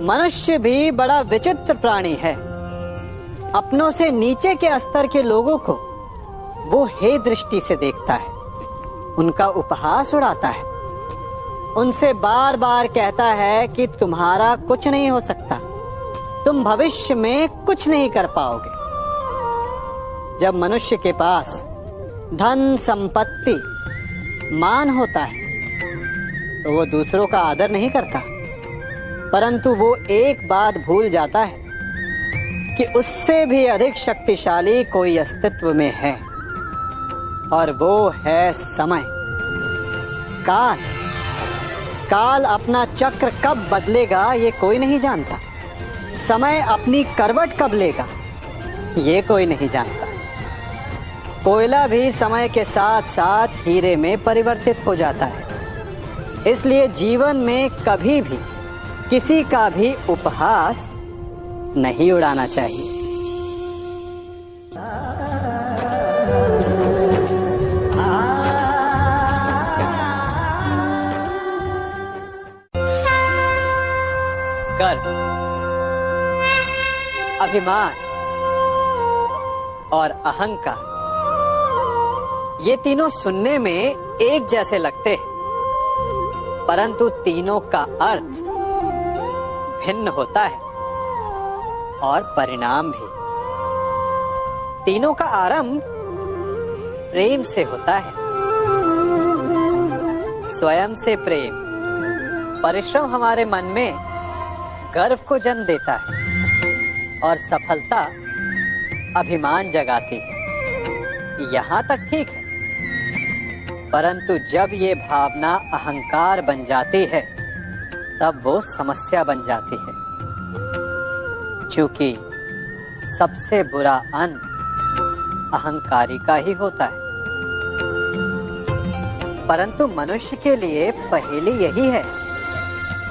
मनुष्य भी बड़ा विचित्र प्राणी है। अपनों से नीचे के स्तर के लोगों को वो हे दृष्टि से देखता है, उनका उपहास उड़ाता है, उनसे बार बार कहता है कि तुम्हारा कुछ नहीं हो सकता, तुम भविष्य में कुछ नहीं कर पाओगे। जब मनुष्य के पास धन, संपत्ति, मान होता है तो वो दूसरों का आदर नहीं करता, परंतु वो एक बात भूल जाता है कि उससे भी अधिक शक्तिशाली कोई अस्तित्व में है, और वो है समय। काल काल अपना चक्र कब बदलेगा ये कोई नहीं जानता। समय अपनी करवट कब लेगा ये कोई नहीं जानता। कोयला भी समय के साथ साथ हीरे में परिवर्तित हो जाता है। इसलिए जीवन में कभी भी किसी का भी उपहास नहीं उड़ाना चाहिए। गर्व, अभिमान और अहंकार, ये तीनों सुनने में एक जैसे लगते हैं, परंतु तीनों का अर्थ भिन्न होता है और परिणाम भी। तीनों का आरंभ प्रेम से होता है। स्वयं से प्रेम, परिश्रम हमारे मन में गर्व को जन्म देता है और सफलता अभिमान जगाती है। यहां तक ठीक है, परंतु जब ये भावना अहंकार बन जाती है तब वो समस्या बन जाती है, क्योंकि सबसे बुरा अंत अहंकारी का ही होता है। परंतु मनुष्य के लिए पहेली यही है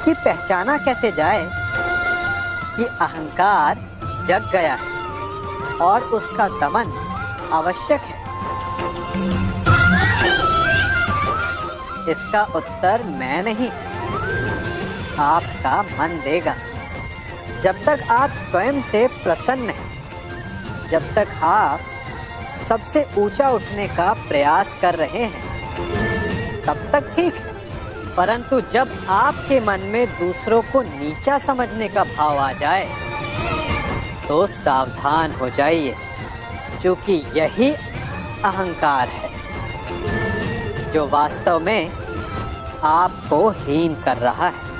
कि पहचाना कैसे जाए कि अहंकार जग गया है और उसका दमन आवश्यक है। इसका उत्तर मैं नहीं, आपका मन देगा। जब तक आप स्वयं से प्रसन्न हैं, जब तक आप सबसे ऊंचा उठने का प्रयास कर रहे हैं, तब तक ठीक है। परंतु जब आपके मन में दूसरों को नीचा समझने का भाव आ जाए तो सावधान हो जाइए, क्योंकि यही अहंकार है जो वास्तव में आपको हीन कर रहा है।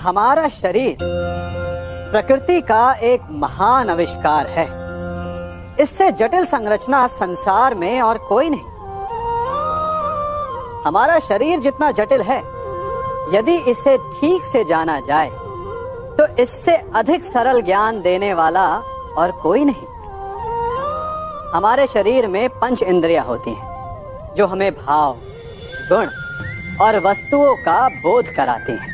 हमारा शरीर प्रकृति का एक महान आविष्कार है। इससे जटिल संरचना संसार में और कोई नहीं। हमारा शरीर जितना जटिल है, यदि इसे ठीक से जाना जाए तो इससे अधिक सरल ज्ञान देने वाला और कोई नहीं। हमारे शरीर में 5 इंद्रियां होती हैं जो हमें भाव, गुण और वस्तुओं का बोध कराती हैं।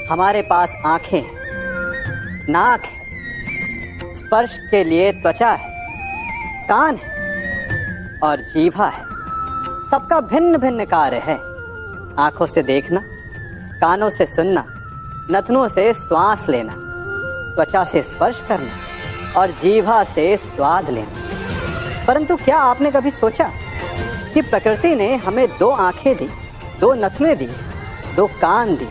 हमारे पास आंखें हैं, नाक है, स्पर्श के लिए त्वचा है, कान है और जीभा है। सबका भिन्न भिन्न कार्य है। आंखों से देखना, कानों से सुनना, नथनों से श्वास लेना, त्वचा से स्पर्श करना और जीभा से स्वाद लेना। परंतु क्या आपने कभी सोचा कि प्रकृति ने हमें 2 आंखें दी, 2 नथने दी, 2 कान दी,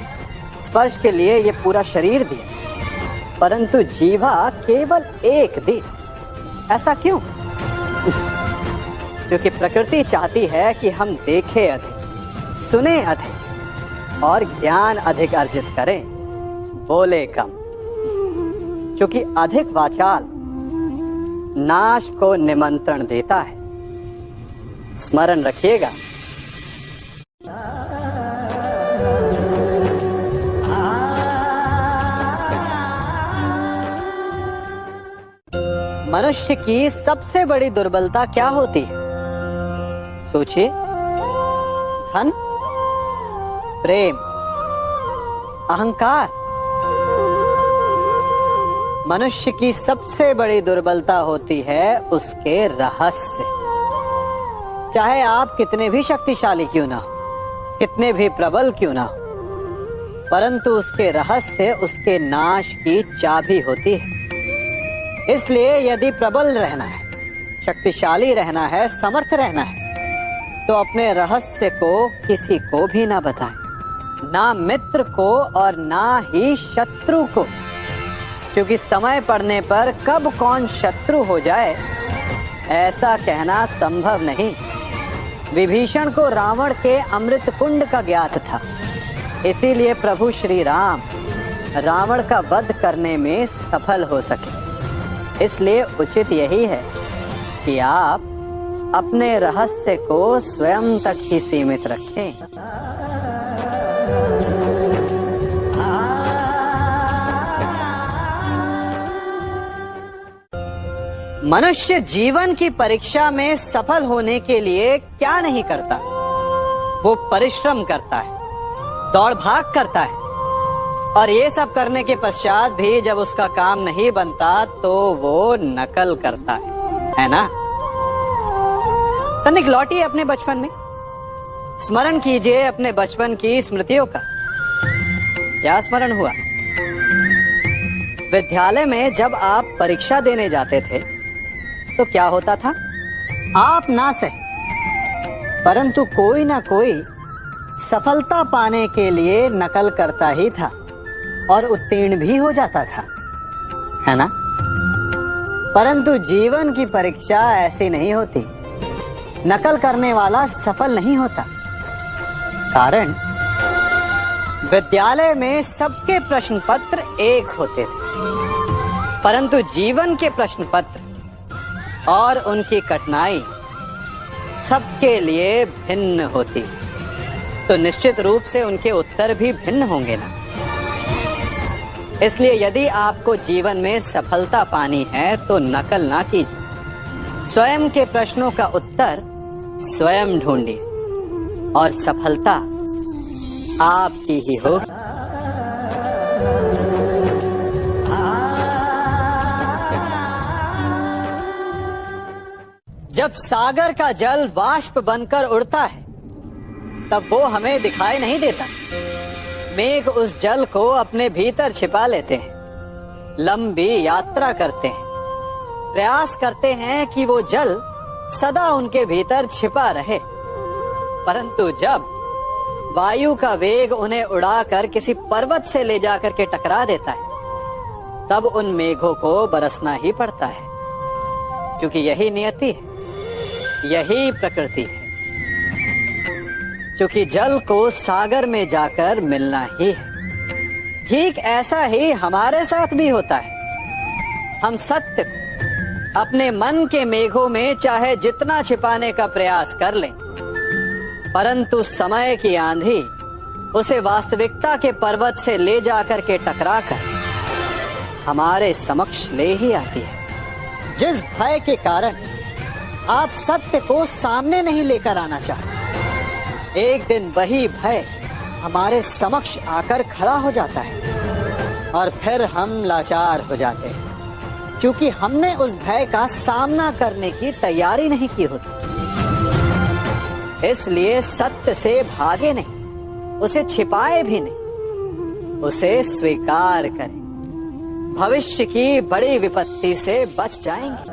स्पर्श के लिए ये पूरा शरीर दिया, परंतु जीभा केवल 1 दी? ऐसा क्यों? क्योंकि प्रकृति चाहती है कि हम देखें अधिक, सुने अधिक और ज्ञान अधिक अर्जित करें, बोले कम। क्योंकि अधिक वाचाल नाश को निमंत्रण देता है। स्मरण रखिएगा। मनुष्य की सबसे बड़ी दुर्बलता क्या होती है? सोचिए। धन, प्रेम, अहंकार। मनुष्य की सबसे बड़ी दुर्बलता होती है उसके रहस्य। चाहे आप कितने भी शक्तिशाली क्यों ना हो, कितने भी प्रबल क्यों ना हो, परंतु उसके रहस्य उसके नाश की चाबी होती है। इसलिए यदि प्रबल रहना है, शक्तिशाली रहना है, समर्थ रहना है, तो अपने रहस्य को किसी को भी ना बताएं, ना मित्र को और ना ही शत्रु को, क्योंकि समय पड़ने पर कब कौन शत्रु हो जाए ऐसा कहना संभव नहीं। विभीषण को रावण के अमृत कुंड का ज्ञात था, इसीलिए प्रभु श्री राम रावण का वध करने में सफल हो सके। इसलिए उचित यही है कि आप अपने रहस्य को स्वयं तक ही सीमित रखें। मनुष्य जीवन की परीक्षा में सफल होने के लिए क्या नहीं करता? वो परिश्रम करता है, दौड़ भाग करता है, और ये सब करने के पश्चात भी जब उसका काम नहीं बनता तो वो नकल करता है ना? तनिक लौटिए अपने बचपन में, स्मरण कीजिए अपने बचपन की स्मृतियों का। क्या स्मरण हुआ? विद्यालय में जब आप परीक्षा देने जाते थे तो क्या होता था? आप ना सहे, परंतु कोई ना कोई सफलता पाने के लिए नकल करता ही था और उत्तीर्ण भी हो जाता था, है ना? परंतु जीवन की परीक्षा ऐसी नहीं होती। नकल करने वाला सफल नहीं होता। कारण विद्यालय में सबके प्रश्न पत्र एक होते थे, परंतु जीवन के प्रश्न पत्र और उनकी कठिनाई सबके लिए भिन्न होती, तो निश्चित रूप से उनके उत्तर भी भिन्न होंगे ना। इसलिए यदि आपको जीवन में सफलता पानी है तो नकल ना कीजिए, स्वयं के प्रश्नों का उत्तर स्वयं ढूंढिए और सफलता आपकी ही होगी। जब सागर का जल वाष्प बनकर उड़ता है तब वो हमें दिखाई नहीं देता। मेघ उस जल को अपने भीतर छिपा लेते हैं, लंबी यात्रा करते हैं, प्रयास करते हैं कि वो जल सदा उनके भीतर छिपा रहे, परंतु जब वायु का वेग उन्हें उड़ाकर किसी पर्वत से ले जाकर के टकरा देता है तब उन मेघों को बरसना ही पड़ता है, क्योंकि यही नियति है, यही प्रकृति है। क्योंकि जल को सागर में जाकर मिलना ही है। ठीक ऐसा ही हमारे साथ भी होता है। हम सत्य अपने मन के मेघों में चाहे जितना छिपाने का प्रयास कर लें, परंतु समय की आंधी उसे वास्तविकता के पर्वत से ले जाकर के टकराकर हमारे समक्ष ले ही आती है। जिस भय के कारण आप सत्य को सामने नहीं लेकर आना चाहते, एक दिन वही भय हमारे समक्ष आकर खड़ा हो जाता है और फिर हम लाचार हो जाते हैं, क्योंकि हमने उस भय का सामना करने की तैयारी नहीं की होती। इसलिए सत्य से भागे नहीं, उसे छिपाए भी नहीं, उसे स्वीकार करें। भविष्य की बड़ी विपत्ति से बच जाएंगे।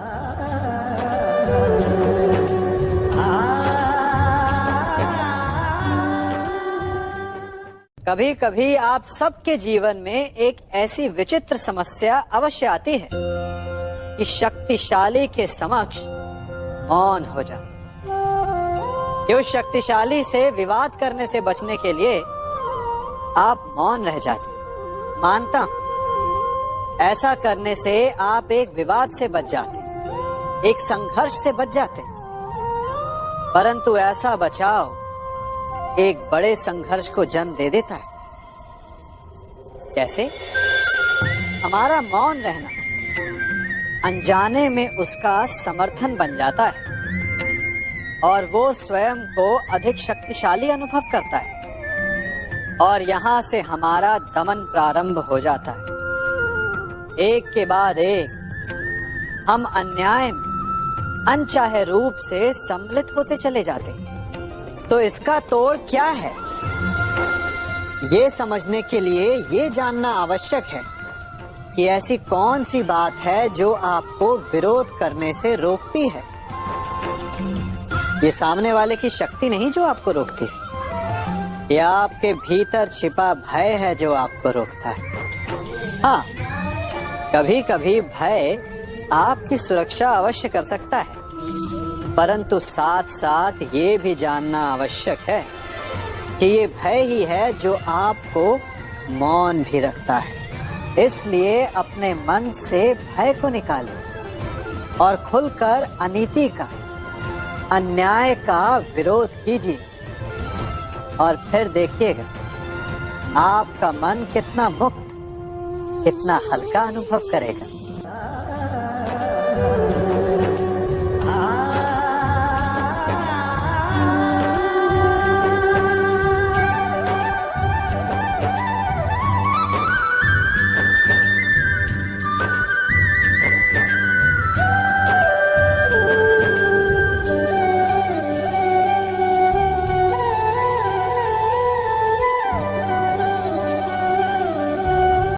कभी कभी आप सबके जीवन में एक ऐसी विचित्र समस्या अवश्य आती है कि शक्तिशाली के समक्ष मौन हो जाए। उस शक्तिशाली से विवाद करने से बचने के लिए आप मौन रह जाते। मानता हूं, ऐसा करने से आप एक विवाद से बच जाते, एक संघर्ष से बच जाते, परंतु ऐसा बचाव एक बड़े संघर्ष को जन्म दे देता है। कैसे? हमारा मौन रहना अनजाने में उसका समर्थन बन जाता है और वो स्वयं को अधिक शक्तिशाली अनुभव करता है, और यहां से हमारा दमन प्रारंभ हो जाता है। एक के बाद एक हम अन्याय में अनचाहे रूप से सम्मिलित होते चले जाते हैं। तो इसका तोड़ क्या है? ये समझने के लिए ये जानना आवश्यक है कि ऐसी कौन सी बात है जो आपको विरोध करने से रोकती है। ये सामने वाले की शक्ति नहीं जो आपको रोकती है, या आपके भीतर छिपा भय है जो आपको रोकता है। हाँ, कभी कभी भय आपकी सुरक्षा अवश्य कर सकता है, परंतु साथ साथ ये भी जानना आवश्यक है कि ये भय ही है जो आपको मौन भी रखता है। इसलिए अपने मन से भय को निकालिए और खुलकर अनीति का, अन्याय का विरोध कीजिए, और फिर देखिएगा आपका मन कितना मुक्त, कितना हल्का अनुभव करेगा।